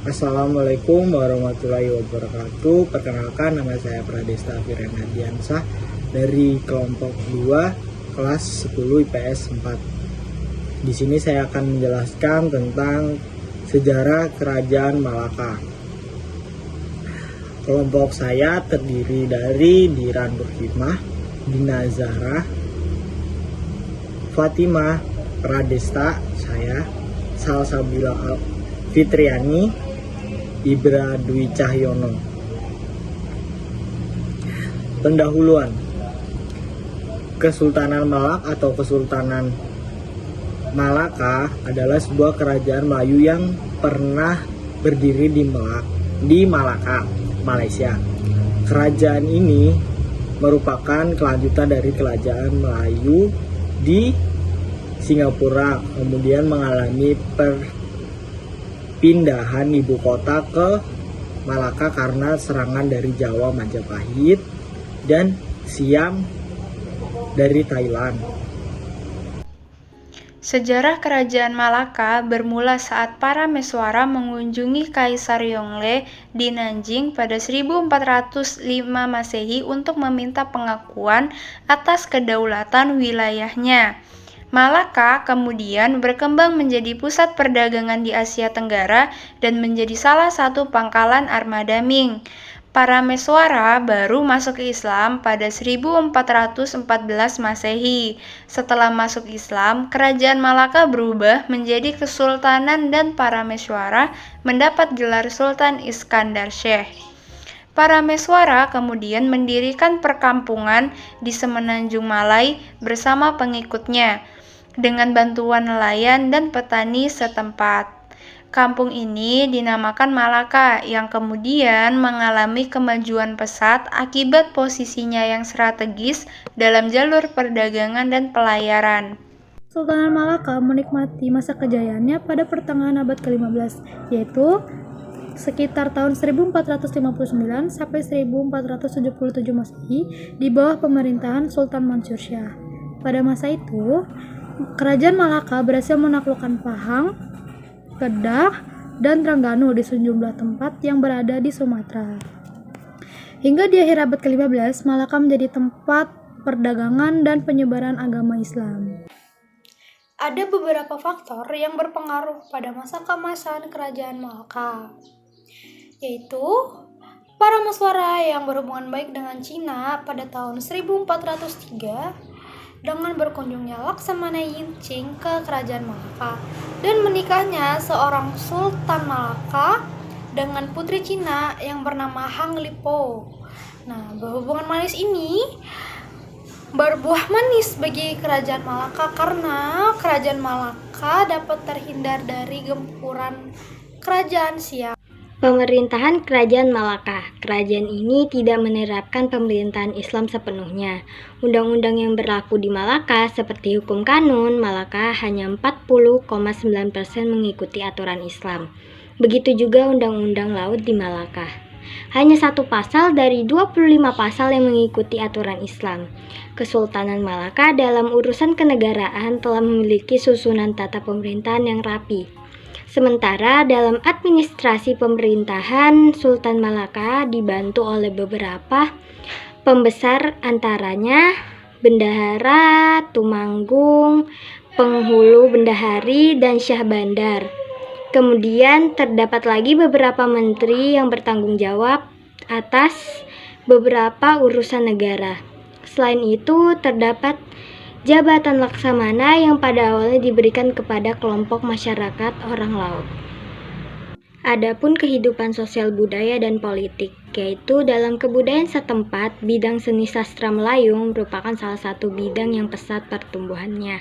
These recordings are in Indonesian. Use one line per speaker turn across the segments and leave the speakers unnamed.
Assalamualaikum warahmatullahi wabarakatuh. Perkenalkan, nama saya Pradesta Firena Diansah dari kelompok 2 kelas 10 IPS 4. Di sini saya akan menjelaskan tentang sejarah Kerajaan Malaka. Kelompok saya terdiri dari Diran Nurhimah, Dina Zahra, Fatimah, Pradesta, saya, Salsabila Fitriani, Ibra Dwi Cahyono. Pendahuluan. Kesultanan Malak atau Kesultanan Malaka adalah sebuah kerajaan Melayu yang pernah berdiri di Malaka, Malaysia. Kerajaan ini merupakan kelanjutan dari kerajaan Melayu di Singapura, kemudian mengalami pindahan ibu kota ke Malaka karena serangan dari Jawa Majapahit dan Siam dari Thailand.
Sejarah Kerajaan Malaka bermula saat para Meswara mengunjungi Kaisar Yongle di Nanjing pada 1405 Masehi untuk meminta pengakuan atas kedaulatan wilayahnya. Malaka kemudian berkembang menjadi pusat perdagangan di Asia Tenggara dan menjadi salah satu pangkalan armada Ming. Para Meswara baru masuk Islam pada 1414 Masehi. Setelah masuk Islam, Kerajaan Malaka berubah menjadi kesultanan dan para Meswara mendapat gelar Sultan Iskandar Syekh. Para Meswara kemudian mendirikan perkampungan di Semenanjung Malai bersama pengikutnya, dengan bantuan nelayan dan petani setempat. Kampung ini dinamakan Malaka, yang kemudian mengalami kemajuan pesat akibat posisinya yang strategis dalam jalur perdagangan dan pelayaran.
Sultanan Malaka menikmati masa kejayaannya pada pertengahan abad ke-15, yaitu sekitar tahun 1459 sampai 1477 Masehi di bawah pemerintahan Sultan Mansur Shah. Pada masa itu, Kerajaan Malaka berhasil menaklukkan Pahang, Kedah, dan Trengganu di sejumlah tempat yang berada di Sumatera. Hingga di akhir abad ke-15, Malaka menjadi tempat perdagangan dan penyebaran agama Islam. Ada beberapa faktor yang berpengaruh pada masa keemasan Kerajaan Malaka, yaitu para Meswara yang berhubungan baik dengan Cina pada tahun 1403 dengan berkunjungnya Laksamana Yinching ke Kerajaan Malaka dan menikahnya seorang Sultan Malaka dengan putri Cina yang bernama Hang Lipo. Nah, berhubungan manis ini berbuah manis bagi Kerajaan Malaka karena Kerajaan Malaka dapat terhindar dari gempuran Kerajaan Siam.
Pemerintahan Kerajaan Malaka. Kerajaan ini tidak menerapkan pemerintahan Islam sepenuhnya. Undang-undang yang berlaku di Malaka seperti hukum kanun Malaka hanya 40,9% mengikuti aturan Islam. Begitu juga undang-undang laut di Malaka. Hanya satu pasal dari 25 pasal yang mengikuti aturan Islam. Kesultanan Malaka dalam urusan kenegaraan telah memiliki susunan tata pemerintahan yang rapi. Sementara dalam administrasi pemerintahan, Sultan Malaka dibantu oleh beberapa pembesar, antaranya Bendahara, Tumanggung, Penghulu Bendahari, dan Syah Bandar. Kemudian terdapat lagi beberapa menteri yang bertanggung jawab atas beberapa urusan negara. Selain itu, terdapat jabatan laksamana yang pada awalnya diberikan kepada kelompok masyarakat orang laut. Adapun kehidupan sosial budaya dan politik, yaitu dalam kebudayaan setempat, bidang seni sastra Melayu merupakan salah satu bidang yang pesat pertumbuhannya.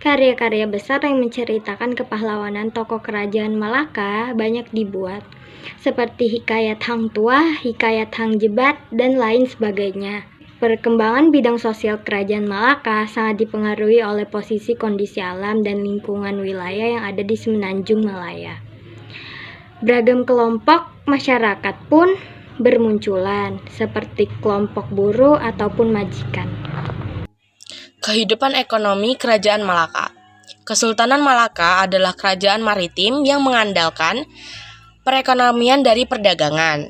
Karya-karya besar yang menceritakan kepahlawanan tokoh kerajaan Malaka banyak dibuat, seperti Hikayat Hang Tuah, Hikayat Hang Jebat, dan lain sebagainya. Perkembangan bidang sosial Kerajaan Malaka sangat dipengaruhi oleh posisi kondisi alam dan lingkungan wilayah yang ada di Semenanjung Malaya. Beragam kelompok masyarakat pun bermunculan, seperti kelompok buruh ataupun majikan.
Kehidupan ekonomi Kerajaan Malaka. Kesultanan Malaka adalah kerajaan maritim yang mengandalkan perekonomian dari perdagangan.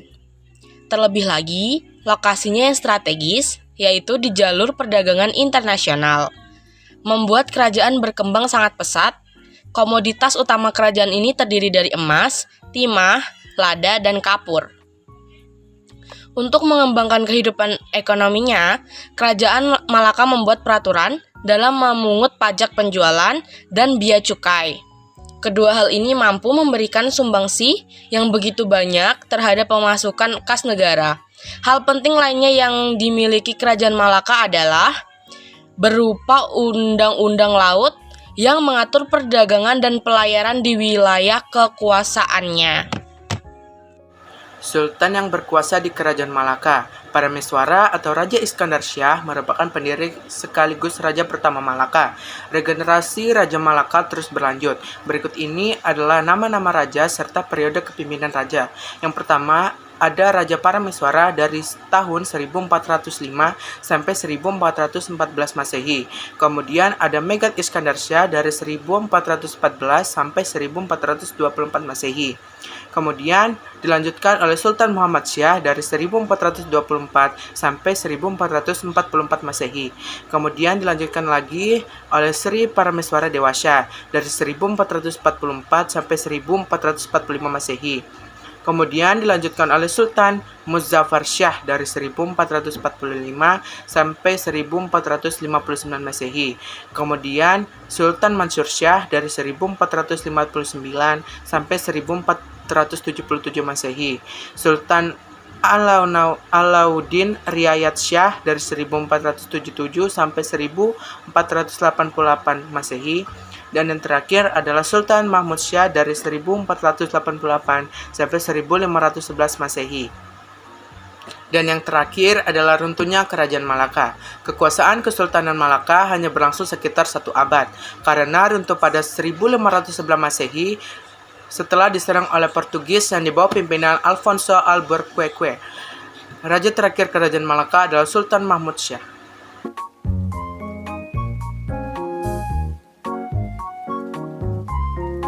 Terlebih lagi, lokasinya yang strategis, yaitu di jalur perdagangan internasional, membuat kerajaan berkembang sangat pesat. Komoditas utama kerajaan ini terdiri dari emas, timah, lada, dan kapur. Untuk mengembangkan kehidupan ekonominya, Kerajaan Malaka membuat peraturan dalam memungut pajak penjualan dan bea cukai. Kedua hal ini mampu memberikan sumbangsi yang begitu banyak terhadap pemasukan kas negara. Hal penting lainnya yang dimiliki Kerajaan Malaka adalah berupa undang-undang laut yang mengatur perdagangan dan pelayaran di wilayah kekuasaannya.
Sultan yang berkuasa di Kerajaan Malaka. Parameswara atau Raja Iskandar Shah merupakan pendiri sekaligus Raja pertama Malaka. Regenerasi Raja Malaka terus berlanjut. Berikut ini adalah nama-nama raja serta periode kepemimpinan raja. Yang pertama ada Raja Parameswara dari tahun 1405 sampai 1414 Masehi. Kemudian ada Megat Iskandar Shah dari 1414 sampai 1424 Masehi. Kemudian dilanjutkan oleh Sultan Muhammad Shah dari 1424 sampai 1444 Masehi. Kemudian dilanjutkan lagi oleh Sri Parameswara Dewa Shah dari 1444 sampai 1445 Masehi. Kemudian dilanjutkan oleh Sultan Muzaffar Shah dari 1445 sampai 1459 Masehi. Kemudian Sultan Mansur Shah dari 1459 sampai 1477 Masehi. Sultan Alauddin Riayat Shah dari 1477 sampai 1488 Masehi. Dan yang terakhir adalah Sultan Mahmud Shah dari 1488 sampai 1511 Masehi. Dan yang terakhir adalah runtuhnya Kerajaan Malaka. Kekuasaan Kesultanan Malaka hanya berlangsung sekitar 1 abad, karena runtuh pada 1511 Masehi setelah diserang oleh Portugis yang dibawa pimpinan Alfonso Albuquerque. Raja terakhir Kerajaan Malaka adalah Sultan Mahmud Shah.